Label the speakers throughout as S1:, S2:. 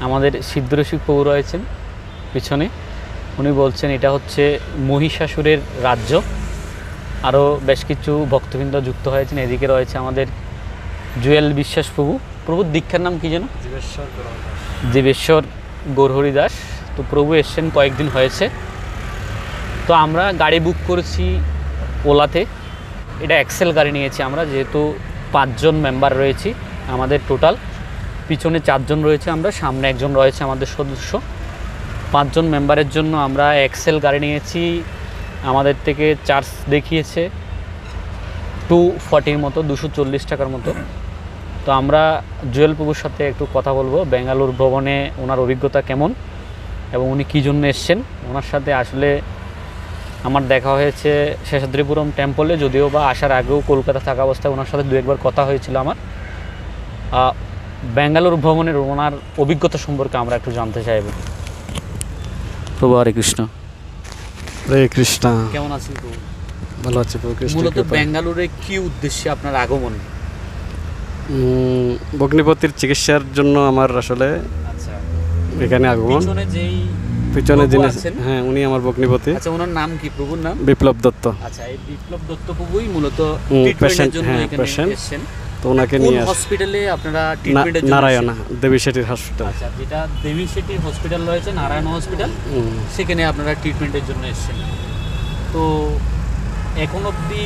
S1: আমাদের সিদ্ধরসিক প্রভু রয়েছেন পিছনে, উনি বলছেন এটা হচ্ছে মহিষাসুরের রাজ্য। আরও বেশ কিছু ভক্তবৃন্দ যুক্ত হয়েছেন। এদিকে রয়েছে আমাদের জুয়েল বিশ্বাস প্রভু। প্রভুর দীক্ষার নাম কী যেন? জীবেশ্বর গৌরহরি দাস। তো প্রভু এসছেন কয়েকদিন হয়েছে। তো আমরা গাড়ি বুক করেছি ওলাতে। এটা এক্সেল গাড়ি নিয়েছি আমরা, যেহেতু 5 জন মেম্বার রয়েছি আমাদের টোটাল। পিছনে 4 জন রয়েছে আমরা, সামনে একজন রয়েছে আমাদের সদস্য। 5 জন মেম্বারের জন্য আমরা এক্সেল গাড়ি নিয়েছি। আমাদের থেকে চার্জ দেখিয়েছে 240 মতো, 240 টাকার মতো। তো আমরা জুয়েল প্রভুর সাথে একটু কথা বলবো বেঙ্গালুরু ভ্রমণে ওনার অভিজ্ঞতা কেমন এবং উনি কী জন্য এসছেন। ওনার সাথে আসলে আমার দেখা হয়েছে শেষাদ্রিপুরম টেম্পলে, যদিও বা আসার আগেও কলকাতা থাকা অবস্থায় ওনার সাথে 2-1বার কথা হয়েছিল আমার। বেঙ্গালুরু ভ্রমণের ওনার অভিজ্ঞতা সম্পর্কে আমরা একটু জানতে চাইব। প্রভু হরে কৃষ্ণ।
S2: হরে কৃষ্ণ।
S1: কেমন আছেন প্রভু?
S2: ভালো আছি প্রভু।
S1: মূলত বেঙ্গালুরে কি উদ্দেশ্যে আপনার আগমন?
S2: ভগ্নিপতির চিকিৎসার জন্য আমার আসলে এখানে আগমন। পিছনে যিনি, হ্যাঁ উনি আমার ভগ্নিপতি।
S1: আচ্ছা, ওনার নাম কি? প্রভুর নাম
S2: বিপ্লব দত্ত।
S1: আচ্ছা, এই বিপ্লব দত্ত প্রভুই মূলত ট্রিটমেন্টের জন্য এখানে এসেছেন।
S2: তো ওনাকে নিয়ে
S1: হসপিটালে আপনারা ট্রিটমেন্টের জন্য?
S2: নারায়ণা দেবী শেঠির হসপিটাল।
S1: আচ্ছা, যেটা দেবী শেঠির হসপিটাল রয়েছে, নারায়ণ হসপিটাল, সেখানে আপনারা ট্রিটমেন্টের জন্য এসেছেন। তো এখন অবধি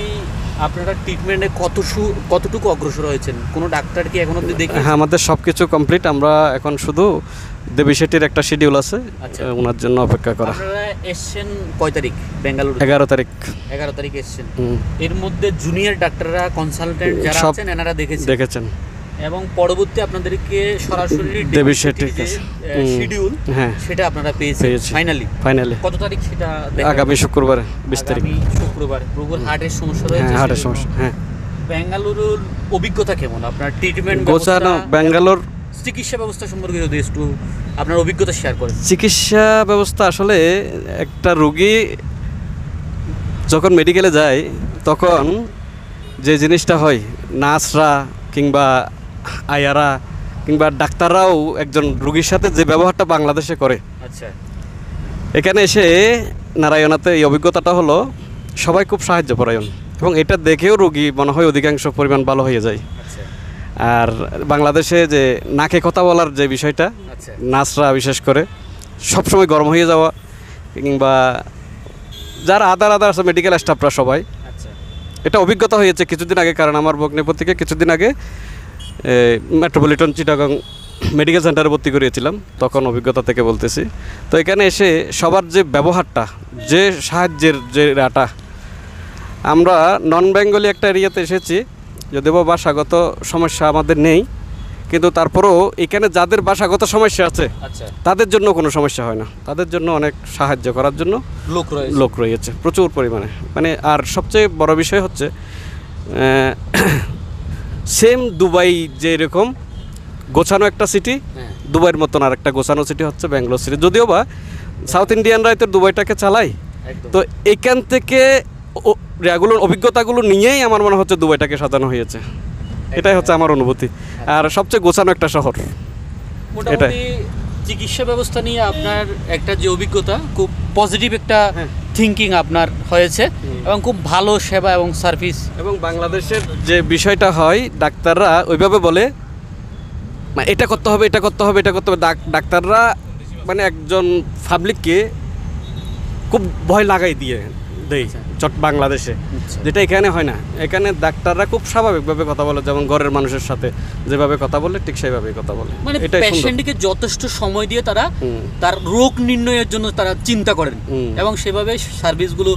S1: আপনারা ট্রিটমেন্টে কতটুকু অগ্রসর হয়েছেন? কোনো ডাক্তার কি এখন অবধি দেখে?
S2: হ্যাঁ, আমাদের সব কিছু কমপ্লিট। আমরা এখন শুধু দেবী শেঠির একটা শিডিউল আছে, ওনার জন্য অপেক্ষা করা।
S1: আপনারা এসছেন কয় তারিখ বেঙ্গালুরু?
S2: 11 তারিখ।
S1: 11 তারিখ এসছেন। এর মধ্যে জুনিয়র ডাক্তাররা, কনসালটেন্ট যারা আছেন এনারা দেখেছেন এবং পরবর্তী আপনাদেরকে সরাসরি দেবী শেঠির শিডিউল সেটা আপনারা পেয়েছেন ফাইনালি। কত তারিখ সেটা?
S2: আগামী শুক্রবার 20 তারিখ।
S1: শুক্রবার। প্রভুর হার্টের সমস্যা রয়েছে।
S2: হার্টের সমস্যা। হ্যাঁ।
S1: বেঙ্গালুরুর অভিজ্ঞতা কেমন? আপনার ট্রিটমেন্ট
S2: গোছানো বেঙ্গালুর
S1: চিকিৎসা ব্যবস্থা সম্পর্কে যদি একটু আপনার অভিজ্ঞতা শেয়ার করেন।
S2: চিকিৎসা ব্যবস্থা আসলে একটা রোগী যখন মেডিকেলে যায় তখন যে জিনিসটা হয়, নার্সরা কিংবা আয়ারা কিংবা ডাক্তাররাও একজন রোগীর সাথে যে ব্যবহারটা বাংলাদেশে করে,
S1: আচ্ছা,
S2: এখানে এসে নারায়ণাতে এই অভিজ্ঞতাটা হলো সবাই খুব সাহায্যপরায়ণ এবং এটা দেখেও রোগী মনে হয় অধিকাংশ পরিমাণ ভালো হয়ে যায়। আর বাংলাদেশে যে নাকে কথা বলার যে বিষয়টা, নার্সরা বিশেষ করে সবসময় গরম হয়ে যাওয়া কিংবা যারা আদার আছে মেডিকেল স্টাফরা সবাই, এটা অভিজ্ঞতা হয়েছে কিছুদিন আগে। কারণ আমার ভগ্নিপতিকে কিছুদিন আগে মেট্রোপলিটন চিটাগাং মেডিকেল সেন্টারে ভর্তি করিয়েছিলাম, তখন অভিজ্ঞতা থেকে বলতেছি। তো এখানে এসে সবার যে ব্যবহারটা, যে সাহায্যের যে রাটা, আমরা নন বেঙ্গলি একটা এরিয়াতে এসেছি, যদিও ভাষাগত সমস্যা আমাদের নেই, কিন্তু তারপরেও এখানে যাদের ভাষাগত সমস্যা আছে তাদের জন্য কোনো সমস্যা হয় না। তাদের জন্য অনেক সাহায্য করার জন্য লোক রয়েছে প্রচুর পরিমাণে। মানে আর সবচেয়ে বড় বিষয় হচ্ছে সেম দুবাই যে এরকম গোছানো একটা সিটি, দুবাইয়ের মতন আর একটা গোছানো সিটি হচ্ছে ব্যাঙ্গালোর সিটি। যদিও বা সাউথ ইন্ডিয়ানরা তো দুবাইটাকে চালায়, তো এখান থেকে এগুলোর অভিজ্ঞতাগুলো নিয়েই আমার মনে হচ্ছে দুবাইটাকে সাজানো হয়েছে। এটাই হচ্ছে আমার অনুভূতি। আর সবচেয়ে গোছানো একটা শহর।
S1: এটাই চিকিৎসা ব্যবস্থা নিয়ে আপনার একটা যে অভিজ্ঞতা, খুব পজিটিভ একটা থিঙ্কিং আপনার হয়েছে এবং খুব ভালো সেবা এবং সার্ভিস।
S2: এবং বাংলাদেশের যে বিষয়টা হয়, ডাক্তাররা ওইভাবে বলে এটা করতে হবে, এটা করতে হবে, এটা করতে হবে। ডাক্তাররা মানে একজন পাবলিককে খুব ভয় লাগাই দিয়ে দেয় বাংলাদেশে, যেটা এখানে হয় না। এখানে ডাক্তাররা খুব স্বাভাবিকভাবে কথা বলে, যেমন ঘরের মানুষের সাথে যেভাবে কথা বলে ঠিক সেইভাবেই কথা বলে।
S1: মানে পেশেন্টকে যথেষ্ট সময় দিয়ে তারা তার রোগ নির্ণয়ের জন্য তারা চিন্তা করেন এবং সেভাবে সার্ভিসগুলো,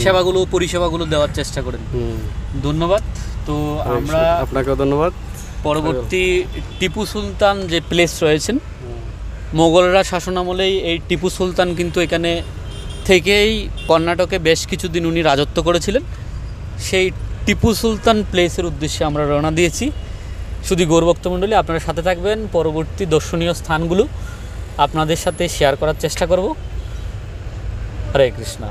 S1: সেবাগুলো, পরিষেবাগুলো দেওয়ার চেষ্টা করেন। ধন্যবাদ। তো আমরা
S2: আপনাকেও ধন্যবাদ।
S1: পরবর্তী টিপু সুলতান যে প্লেস রয়েছেন, মোগলরা শাসনামলেই এই টিপু সুলতান কিন্তু এখানে থেকেই কর্ণাটকে বেশ কিছুদিন উনি রাজত্ব করেছিলেন। সেই টিপু সুলতান প্লেসের উদ্দেশ্যে আমরা রওনা দিয়েছি। শুধু গৌরভক্তমণ্ডলী আপনারা সাথে থাকবেন, পরবর্তী দর্শনীয় স্থানগুলো আপনাদের সাথে শেয়ার করার চেষ্টা করব। হরে কৃষ্ণ।